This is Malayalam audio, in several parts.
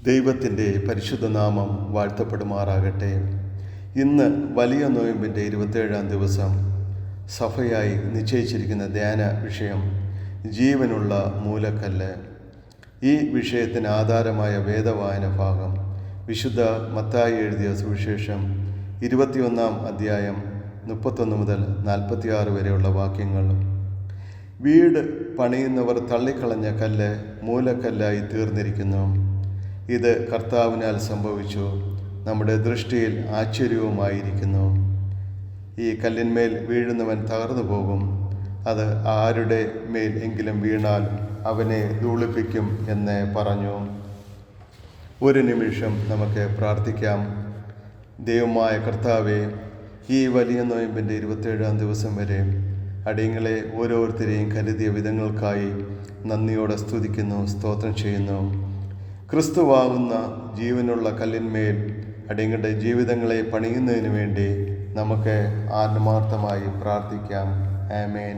ദൈവത്തിൻ്റെ പരിശുദ്ധ നാമം വാഴ്ത്തപ്പെടുമാറാകട്ടെ. ഇന്ന് വലിയ നോയമ്പിൻ്റെ 27-ാം ദിവസം സഭയായി നിശ്ചയിച്ചിരിക്കുന്ന ധ്യാന വിഷയം ജീവനുള്ള മൂലക്കല്ല്. ഈ വിഷയത്തിന് ആധാരമായ വേദവായന ഭാഗം വിശുദ്ധ മത്തായി എഴുതിയ സുവിശേഷം 21-ാം അധ്യായം 31 മുതൽ 46 വരെയുള്ള വാക്യങ്ങൾ. വീട് പണിയുന്നവർ തള്ളിക്കളഞ്ഞ കല്ല് മൂലക്കല്ലായി തീർന്നിരിക്കുന്നു. ഇത് കർത്താവിനാൽ സംഭവിച്ചു, നമ്മുടെ ദൃഷ്ടിയിൽ ആശ്ചര്യവുമായിരിക്കുന്നു. ഈ കല്ലിന്മേൽ വീഴുന്നവൻ തകർന്നു പോകും, അത് ആരുടെ മേൽ എങ്കിലും വീണാൽ അവനെ ധൂളിപ്പിക്കും എന്ന് പറഞ്ഞു. ഒരു നിമിഷം നമുക്ക് പ്രാർത്ഥിക്കാം. ദൈവമായ കർത്താവേ, ഈ വലിയ നോയമ്പിൻ്റെ 27-ാം ദിവസം വരെ അടിയങ്ങളെ ഓരോരുത്തരെയും കരുതിയ വിധങ്ങൾക്കായി നന്ദിയോടെ സ്തുതിക്കുന്നു, സ്തോത്രം ചെയ്യുന്നു. ക്രിസ്തുവാകുന്ന ജീവനുള്ള കല്ലിന്മേൽ അടിയങ്ങളുടെ ജീവിതങ്ങളെ പണിയുന്നതിന് വേണ്ടി നമുക്ക് ആത്മാർത്ഥമായി പ്രാർത്ഥിക്കാം. ആമേൻ.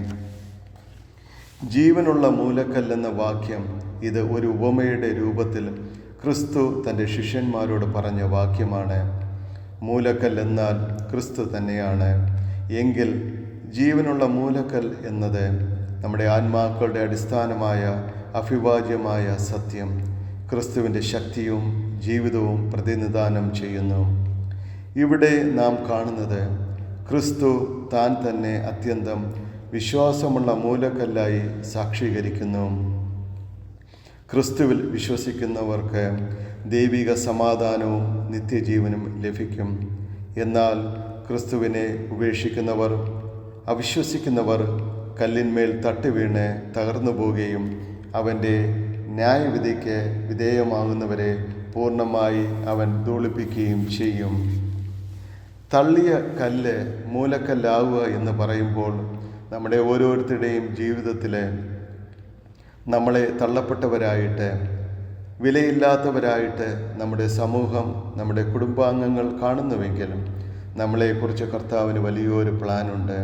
ജീവനുള്ള മൂലക്കല്ലെന്ന വാക്യം ഇത് ഒരു ഉപമയുടെ രൂപത്തിൽ ക്രിസ്തു തൻ്റെ ശിഷ്യന്മാരോട് പറഞ്ഞ വാക്യമാണ്. മൂലക്കല്ലെന്നാൽ ക്രിസ്തു തന്നെയാണ്. എങ്കിൽ ജീവനുള്ള മൂലക്കൽ എന്നത് നമ്മുടെ ആത്മാക്കളുടെ അടിസ്ഥാനമായ അഭിവാജ്യമായ സത്യം ക്രിസ്തുവിൻ്റെ ശക്തിയും ജീവിതവും പ്രതിനിധാനം ചെയ്യുന്നു. ഇവിടെ നാം കാണുന്നത് ക്രിസ്തു താൻ തന്നെ അത്യന്തം വിശ്വാസമുള്ള മൂലക്കല്ലായി സാക്ഷീകരിക്കുന്നു. ക്രിസ്തുവിൽ വിശ്വസിക്കുന്നവർക്ക് ദൈവിക സമാധാനവും നിത്യജീവനും ലഭിക്കും. എന്നാൽ ക്രിസ്തുവിനെ ഉപേക്ഷിക്കുന്നവർ, അവിശ്വസിക്കുന്നവർ കല്ലിന്മേൽ തട്ടുവീണ് തകർന്നു പോവുകയും അവൻ്റെ ന്യായവിധിക്ക് വിധേയമാകുന്നവരെ പൂർണ്ണമായി അവൻ ധൂളിപ്പിക്കുകയും ചെയ്യും. തള്ളിയ കല്ല് മൂലക്കല്ലാവുക എന്ന് പറയുമ്പോൾ നമ്മുടെ ഓരോരുത്തരുടെയും ജീവിതത്തിൽ നമ്മളെ തള്ളപ്പെട്ടവരായിട്ട്, വിലയില്ലാത്തവരായിട്ട് നമ്മുടെ സമൂഹം, നമ്മുടെ കുടുംബാംഗങ്ങൾ കാണുന്നുവെങ്കിലും നമ്മളെക്കുറിച്ച് കർത്താവിന് വലിയൊരു പ്ലാനുണ്ട്.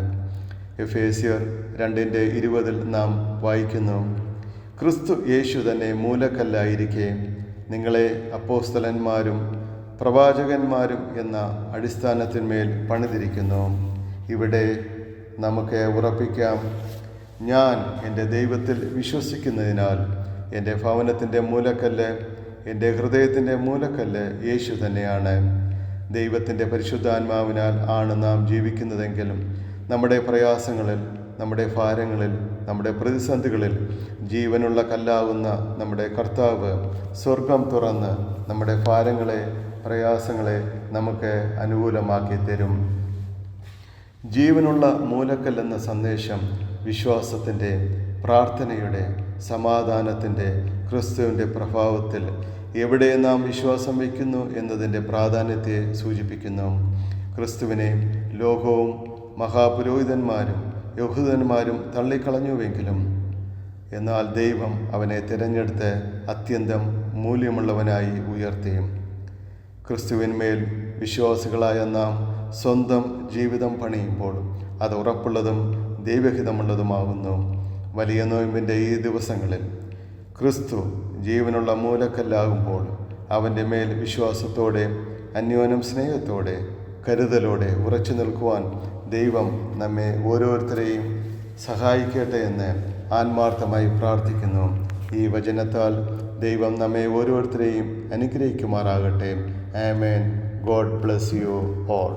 എഫേസ്യർ 2:20 നാം വായിക്കുന്നു, ക്രിസ്തു യേശു തന്നെ മൂലക്കല്ലായിരിക്കെ നിങ്ങളെ അപ്പോസ്തലന്മാരും പ്രവാചകന്മാരും എന്ന അടിസ്ഥാനത്തിന്മേൽ പണിതിരിക്കുന്നു. ഇവിടെ നമുക്ക് ഉറപ്പിക്കാം, ഞാൻ എൻ്റെ ദൈവത്തിൽ വിശ്വസിക്കുന്നതിനാൽ എൻ്റെ ഭവനത്തിൻ്റെ മൂലക്കല്ല്, എൻ്റെ ഹൃദയത്തിൻ്റെ മൂലക്കല്ല് യേശു തന്നെയാണ്. ദൈവത്തിൻ്റെ പരിശുദ്ധാത്മാവിനാൽ ആണ് നാം ജീവിക്കുന്നതെങ്കിലും നമ്മുടെ പ്രയാസങ്ങളിൽ, നമ്മുടെ ഭാരങ്ങളിൽ, നമ്മുടെ പ്രതിസന്ധികളിൽ ജീവനുള്ള കല്ലാവുന്ന നമ്മുടെ കർത്താവ് സ്വർഗം തുറന്ന് നമ്മുടെ ഭാരങ്ങളെ, പ്രയാസങ്ങളെ നമുക്ക് അനുകൂലമാക്കി തരും. ജീവനുള്ള മൂലക്കല്ലെന്ന സന്ദേശം വിശ്വാസത്തിൻ്റെ, പ്രാർത്ഥനയുടെ, സമാധാനത്തിൻ്റെ, ക്രിസ്തുവിൻ്റെ പ്രഭാവത്തിൽ എവിടെ നാം വിശ്വാസം വയ്ക്കുന്നു എന്നതിൻ്റെ പ്രാധാന്യത്തെ സൂചിപ്പിക്കുന്നു. ക്രിസ്തുവിനെ ലോകവും മഹാപുരോഹിതന്മാരും യഹൂദന്മാരും തള്ളിക്കളഞ്ഞുവെങ്കിലും എന്നാൽ ദൈവം അവനെ തിരഞ്ഞെടുത്ത് അത്യന്തം മൂല്യമുള്ളവനായി ഉയർത്തി. ക്രിസ്തുവിന്മേൽ വിശ്വാസികളായ നാം സ്വന്തം ജീവിതം പണിയുമ്പോൾ അത് ഉറപ്പുള്ളതും ദൈവഹിതമുള്ളതുമാകുന്നു. വലിയ നോയമ്പിൻ്റെ ഈ ദിവസങ്ങളിൽ ക്രിസ്തു ജീവനുള്ള മൂലക്കല്ലാകുമ്പോൾ അവൻ്റെ മേൽ വിശ്വാസത്തോടെ, അന്യോന്യം സ്നേഹത്തോടെ, കരുതലോടെ ഉറച്ചു നിൽക്കുവാൻ ദൈവം നമ്മെ ഓരോരുത്തരെയും സഹായിക്കട്ടെ എന്ന് ആത്മാർത്ഥമായി പ്രാർത്ഥിക്കുന്നു. ഈ വചനത്താൽ ദൈവം നമ്മെ ഓരോരുത്തരെയും അനുഗ്രഹിക്കുമാറാകട്ടെ. ആമേൻ. God bless you all.